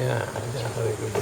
Yeah, very good.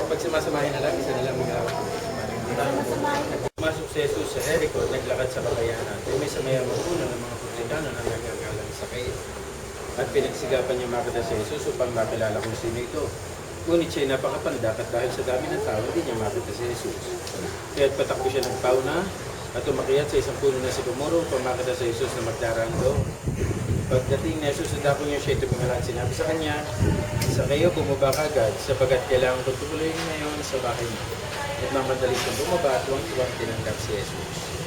Pag sumasamahin na lang, isa na lang mag-awat. Pumasok si Jesus sa Jericho, naglakad sa bakayan natin. May samayan magpunan ng mga publikano na nagagalang sa kayo. At pinagsigapan niya makita si Jesus upang makilala kung sino ito. Ngunit siya'y napakapandak at dahil sa dami ng tao, hindi niya makita si Jesus. Kaya't patakbo siya ng pauna at umakyat sa isang puno na sikomoro upang makita si Jesus na magdaraan doon. Pagdating na Jesus, dako niya siya ito pangalan. Sinabi sa kanya, sa kayo bumaba kagad sapagkat kailangan ko tuloy ngayon sa bahay niyo. At mamadali siyang bumaba at tuwang tinanggap si Jesus.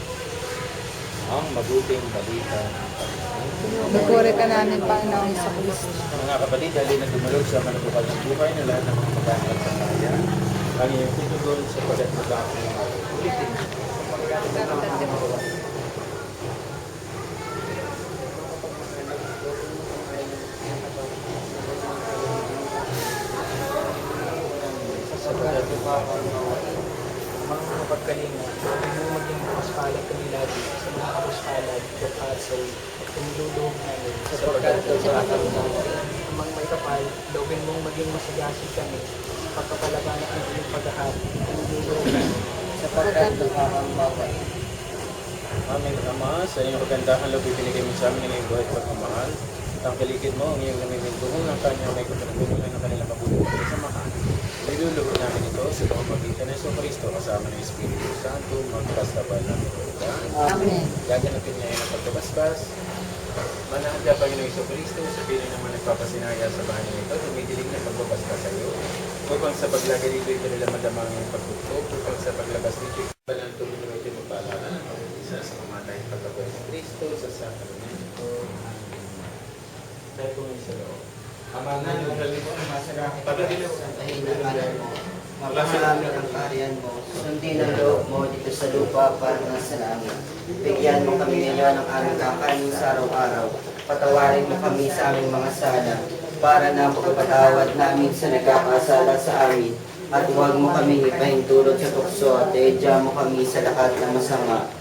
Ang mabuting balita ng Panginoon. Nagpuri ka namin, Panginoon sa Kristo. Mga kapatid, dali na dumalog sa manubukal ng buhay na lahat ng mga magandang sa kaya. Ang iyong tutugon sapagkat magkakong mga ulitin. Sapagkat mga mapagkalinga, huwag mo maging makaspalad kanilagi sa mga kapaspalad at sa tumululong namin. Sapagkat ang mga may kapal, login mong maging masagasig kami pagkapalabanan ng iyong pag-ahal, tumululong namin. Sapagkat nakakambaway. Amen, Ama, sa iyong kagandahan loob ibinigay mo sa amin ng iyong buhay at pagmamahal. Tangkilikid mo ang iyong namimintuhong ng kanyang may kapanagulungan ng kanilang mabuting pagkasamahan. Nilulubog namin ito sa pamamagitan ng Kristo kasama ng Espiritu Santo magpastabal ng Panginoon. Amen. Gaganapin niya ang pagkabasbas. Manahanda Panginoon Kristo sa piling naman nagpapasinaya sa bahay nito, tumidilig na pagbabasbas sa iyo. Upang sa paglagay dito ito nila madamang ang pagtutog, upang sa paglabas dito ito palang tuloy ito magpaalala. Isa sa kamatay pagkabuhay ng Kristo sa sakramento. Tayo po ngayon sa loob. Ama na, yung galing mo, pagkadilaw. Santahin ang alam mo, mapasalamin ang kaharian mo, sundin ang loob mo dito sa lupa para sa langit. Bigyan mo kami ngayon ng aming kakanin sa araw-araw. Patawarin mo kami sa aming mga sala, para na pagpapatawad namin sa nagkakasala sa amin. At huwag mo kami ipahintulot sa tukso at edya mo kami sa lahat ng masama.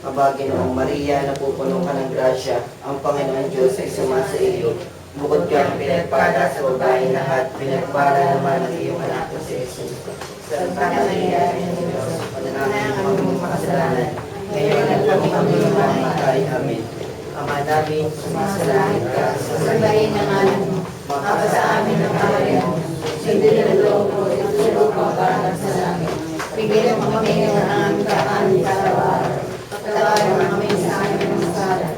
Kabagin mong Maria, napupuno ka ng grasya, ang Panginoon Diyos ay sumasa iyo. Bukod kang pinagpala sa babae lahat, pinagpala naman ang iyong anak na si Jesus. Santa Maria, Diyos, panalangin mo kami makasalanan, ngayon at kami mamatay. Amen. Ama namin, sumasalangit ka, Sabayin ang alam mo, mapasa amin ang kaharian mo, sundin ang loob mo, itulog mo para sa langit. Bigyan mo kami ng aming kakanin sa araw-araw. Patawarin mo kami sa aming mga sala,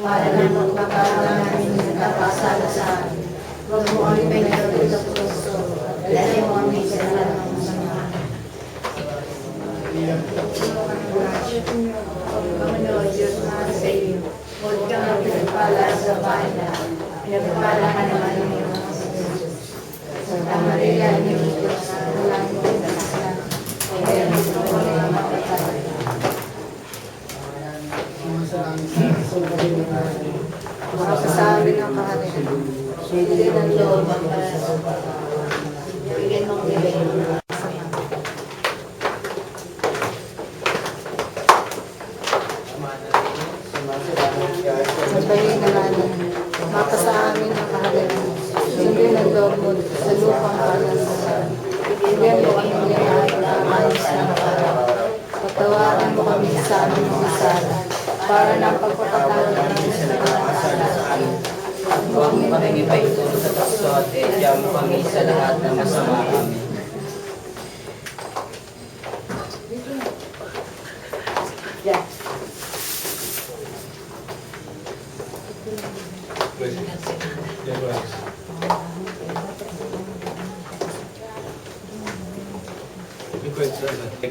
para na magpapalaban namin sa nagkakasala sa amin. Huwag mo kami pinagdulog sa puso, dalhin mo kami sa lahat ng masama. Panginoon Diyos na sa iyo, huwag kang pinagpala sa bahay na pinagpala ka naman ng iyong mga Jesus. Santa Maria, Diyos Diyos, walang mo ang kasalanan, kaya gusto ko rin mapatawad. Sa amin ang kaharian, sundin ang loob ang para sa bigyan mong bigay ng mga kasama. Sabayin na namin, mapasa amin ang kaharian, sundin ang loob mo sa lupang para sa bigyan mo kami ng ayos na araw. Patawaran mo kami sa aming mga sala, para ng pagpapatawad namin sa nagkakasala sa amin. huwag mo kami ipahintulot sa tukso at edya mo kami sa lahat ng masama. Amen.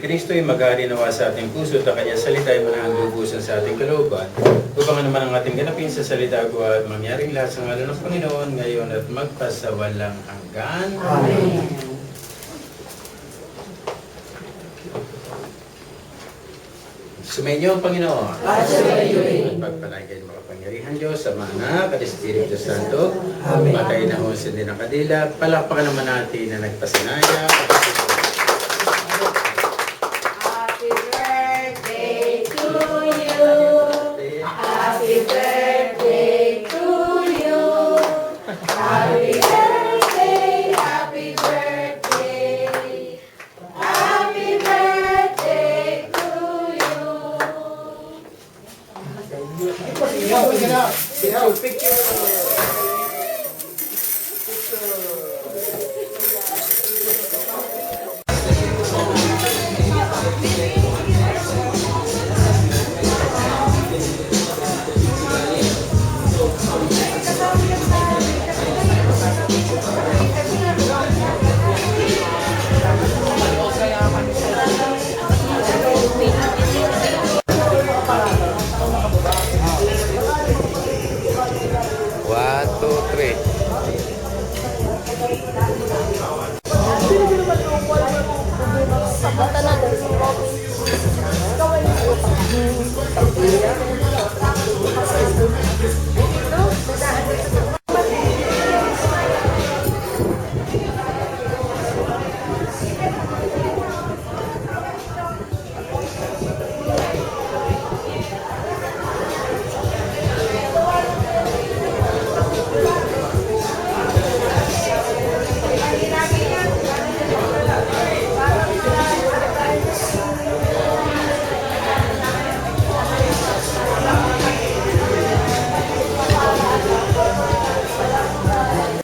Kristo ay mag-ari nawa sa ating puso at ang kanyang salita ay manahang lubusan sa ating kalooban. Upang naman ang ating ganapin sa salita ko at mangyaring lahat sa ngalan ng Panginoon ngayon at magpasawalang hanggan. Amen. Sumainyo ang Panginoon. At sumainyo. Pagpalain kayo makapangyarihan Diyos, sa mga anak at Espiritu Santo. Amen. Matay na ho din ng kadila. Palakpakan naman natin na nagpasinaya. Happy birthday to you. Happy birthday to you. Happy birthday, happy birthday. Happy birthday to you. One, two, three. Sa bata na doon.